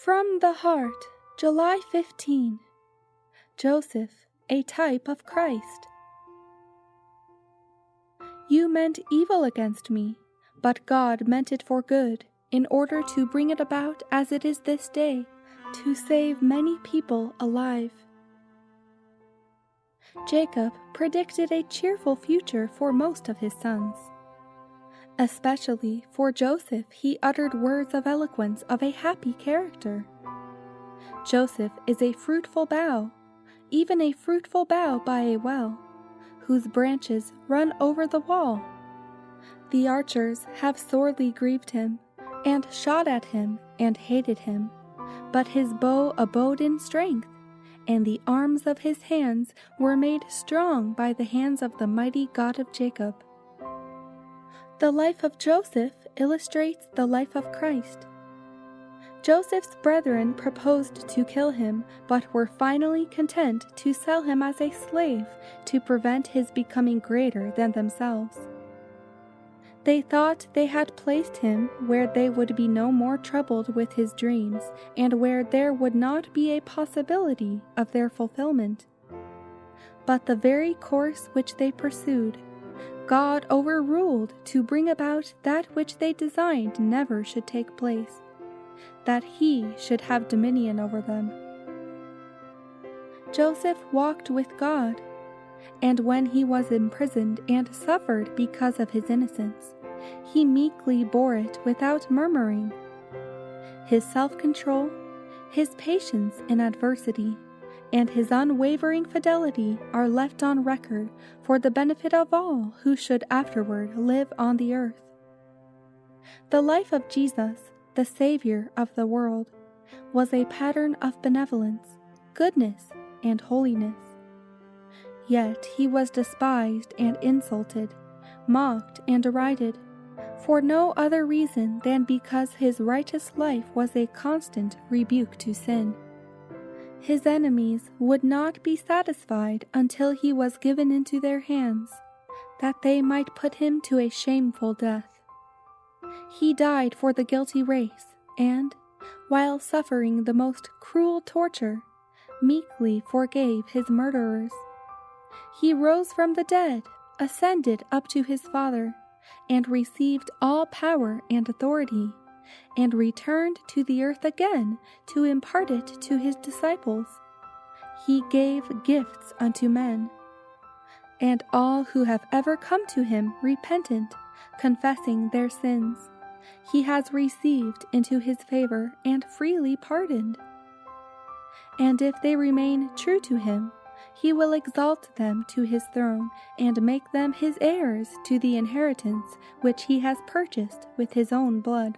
From the Heart, July 15. Joseph, a type of Christ. You meant evil against me, but God meant it for good, in order to bring it about as it is this day, to save many people alive. Jacob predicted a cheerful future for most of his sons. Especially for Joseph, he uttered words of eloquence of a happy character. Joseph is a fruitful bough, even a fruitful bough by a well, whose branches run over the wall. The archers have sorely grieved him, and shot at him, and hated him. But his bow abode in strength, and the arms of his hands were made strong by the hands of the mighty God of Jacob. The life of Joseph illustrates the life of Christ. Joseph's brethren proposed to kill him, but were finally content to sell him as a slave to prevent his becoming greater than themselves. They thought they had placed him where they would be no more troubled with his dreams, and where there would not be a possibility of their fulfillment. But the very course which they pursued, God overruled to bring about that which they designed never should take place, that he should have dominion over them. Joseph walked with God, and when he was imprisoned and suffered because of his innocence, he meekly bore it without murmuring. His self-control, his patience in adversity, and his unwavering fidelity are left on record for the benefit of all who should afterward live on the earth. The life of Jesus, the Savior of the world, was a pattern of benevolence, goodness, and holiness. Yet he was despised and insulted, mocked and derided, for no other reason than because his righteous life was a constant rebuke to sin. His enemies would not be satisfied until he was given into their hands, that they might put him to a shameful death. He died for the guilty race, and, while suffering the most cruel torture, meekly forgave his murderers. He rose from the dead, ascended up to his Father, and received all power and authority, and returned to the earth again to impart it to his disciples. He gave gifts unto men, and all who have ever come to him repentant, confessing their sins, he has received into his favor and freely pardoned. And if they remain true to him, he will exalt them to his throne and make them his heirs to the inheritance which he has purchased with his own blood.